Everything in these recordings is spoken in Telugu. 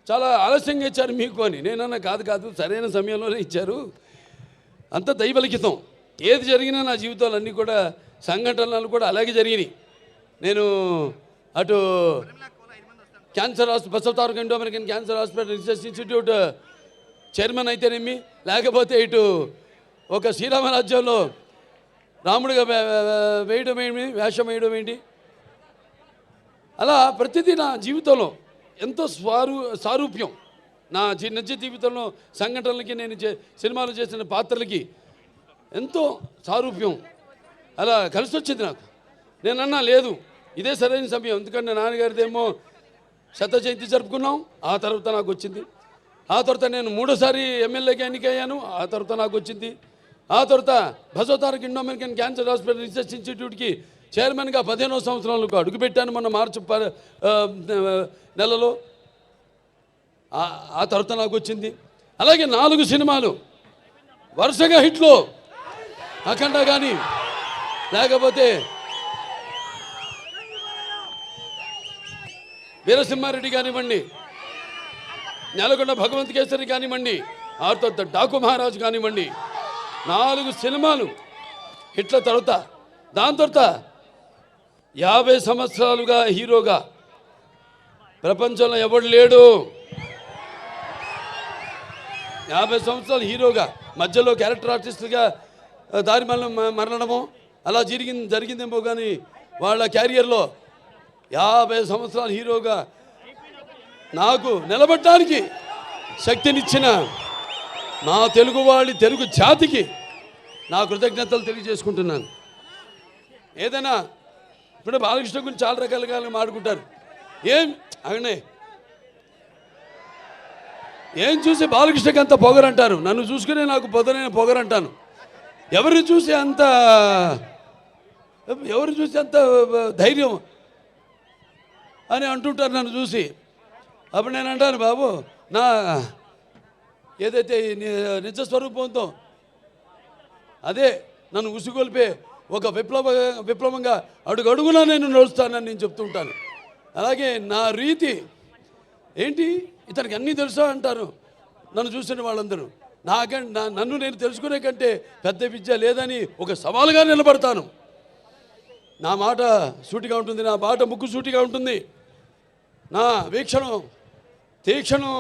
చాలా ఆలస్యంగా ఇచ్చారు మీకు అని. నేనన్నా కాదు సరైన సమయంలోనే ఇచ్చారు, అంత దైవలిఖితం. ఏది జరిగినా నా జీవితాలు అన్నీ కూడా సంఘటనలు కూడా అలాగే జరిగినాయి. నేను అటు cancer Basavataraka Indo American cancer hospital research institute chairman అయితేనేమి, లేకపోతే ఇటు ఒక శ్రీరామ రాజ్యంలో రాముడిగా వేయడం ఏంటి, వేషం వేయడం ఏంటి, అలా ప్రతిదీ నా జీవితంలో ఎంతో సారూప్యం. నా నిజ జీవితంలో సంఘటనలకి, నేను సినిమాలు చేసిన పాత్రలకి ఎంతో సారూప్యం అలా కలిసి వచ్చింది నాకు. నేనన్నా లేదు, ఇదే సరైన సమయం. ఎందుకంటే నాన్నగారిదేమో శత జయంతి జరుపుకున్నాం, ఆ తర్వాత నాకు వచ్చింది. ఆ తర్వాత నేను 3వ ఎమ్మెల్యేగా ఎన్నికయ్యాను, ఆ తర్వాత నాకు వచ్చింది. ఆ తర్వాత Basavataraka Indo American cancer hospital research ఇన్స్టిట్యూట్కి చైర్మన్గా 15వ సంవత్సరంలో అడుగుపెట్టాను మొన్న మార్చి నెలలో. ఆ తర్వాత నాకు వచ్చింది. అలాగే 4 సినిమాలు వరుసగా హిట్లు, అఖండ కానీ, లేకపోతే వీరసింహారెడ్డి కానివ్వండి, నెలకొండ భగవంత్ కేసరి కానివ్వండి, ఆ తర్వాత డాకు మహారాజు కానివ్వండి, 4 సినిమాలు హిట్ల తర్వాత దాని తర్వాత 50 సంవత్సరాలుగా హీరోగా ప్రపంచంలో ఎవడు లేడు. 50 సంవత్సరాలు హీరోగా, మధ్యలో క్యారెక్టర్ ఆర్టిస్టుగా దారి మరణమో అలా జరిగిందేమో కానీ వాళ్ళ క్యారియర్లో 50 సంవత్సరాలు హీరోగా నాకు నిలబడటానికి శక్తినిచ్చిన నా తెలుగు జాతికి నా కృతజ్ఞతలు తెలియజేసుకుంటున్నాను. ఏదైనా ఇప్పుడు బాలకృష్ణ గురించి చాలా రకాలుగా మాట్లాడుకుంటారు. ఏం చూసి బాలకృష్ణకి అంత పొగరంటారు, నన్ను చూసుకునే నాకు పొదనైన పొగరంటాను. ఎవరు చూసి అంత ధైర్యం అని అంటుంటారు నన్ను చూసి. అప్పుడు నేను అంటాను, బాబు నా ఏదైతే నిజస్వరూపంతో అదే నన్ను ఉసిగొల్పే ఒక విప్లవంగా అడుగడుగునా నేను నడుస్తానని నేను చెప్తుంటాను. అలాగే నా రీతి ఏంటి, ఇతనికి అన్నీ తెలుసా అంటారు నన్ను చూసిన వాళ్ళందరూ. నన్ను నేను తెలుసుకునే కంటే పెద్ద విద్య లేదని ఒక సవాలుగా నిలబడతాను. నా మాట సూటిగా ఉంటుంది, నా మాట ముక్కు సూటిగా ఉంటుంది, నా వీక్షణం తీక్షణం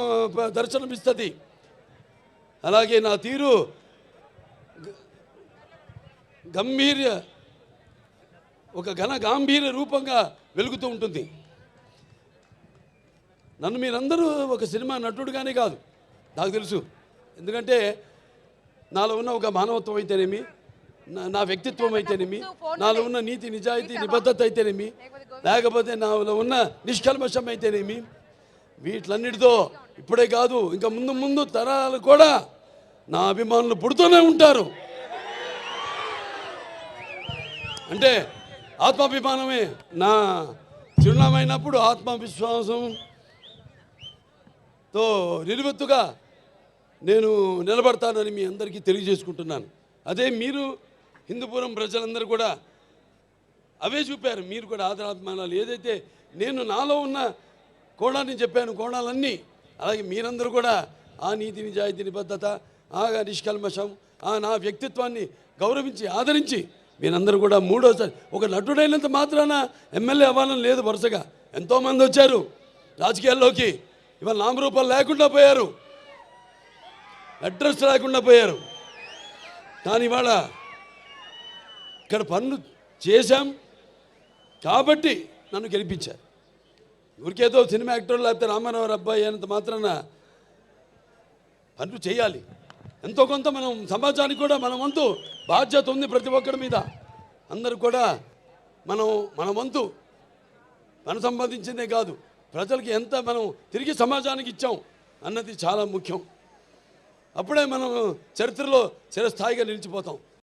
దర్శనమిస్తుంది. అలాగే నా తీరు ఒక గాంభీర్య రూపంగా వెలుగుతూ ఉంటుంది. నన్ను మీరందరూ ఒక సినిమా నటుడుగానే కాదు నాకు తెలుసు. ఎందుకంటే నాలో ఉన్న ఒక మానవత్వం అయితేనేమి, నా వ్యక్తిత్వం అయితేనేమి, నాలో ఉన్న నీతి నిజాయితీ నిబద్ధత అయితేనేమి, లేకపోతే నాలో ఉన్న నిష్కల్మషం అయితేనేమి, వీటిలన్నిటితో ఇప్పుడే కాదు ఇంకా ముందు తరాలు కూడా నా అభిమానులు పుడుతూనే ఉంటారు. అంటే ఆత్మాభిమానమే నా చిరునామైనప్పుడు ఆత్మవిశ్వాసంతో నిలువెత్తుగా నేను నిలబడతానని మీ అందరికీ తెలియజేసుకుంటున్నాను. అదే మీరు హిందూపురం ప్రజలందరూ కూడా అవే చూపారు. మీరు కూడా ఆదరాభిమానాలు ఏదైతే నేను నాలో ఉన్న కోణాన్ని చెప్పాను, కోణాలన్నీ అలాగే మీరందరూ కూడా ఆ నీతి నిజాయితీ నిబద్ధత, ఆ నిష్కల్మషం, ఆ నా వ్యక్తిత్వాన్ని గౌరవించి ఆదరించి మీరందరూ కూడా 3వసారి ఒక నటుడైనంత మాత్రాన ఎమ్మెల్యే అవ్వాలని లేదు. వరుసగా ఎంతోమంది వచ్చారు రాజకీయాల్లోకి, ఇవాళ నామరూపాలు లేకుండా పోయారు, అడ్రస్ లేకుండా పోయారు. కానీ ఇవాళ ఇక్కడ పనులు చేశాం కాబట్టి నన్ను గెలిపించారు. ఊరికేదో సినిమా యాక్టర్ లేకపోతే రామారావు అబ్బాయి అయినంత మాత్రాన పనులు చేయాలి. ఎంతో కొంత మనం సమాజానికి కూడా మన వంతు బాధ్యత ఉంది ప్రతి ఒక్కరి మీద. అందరూ కూడా మన వంతు మనం సంపాదించిందే కాదు, ప్రజలకి ఎంత మనం తిరిగి సమాజానికి ఇచ్చాం అన్నది చాలా ముఖ్యం. అప్పుడే మనం చరిత్రలో చిరస్థాయిగా నిలిచిపోతాం.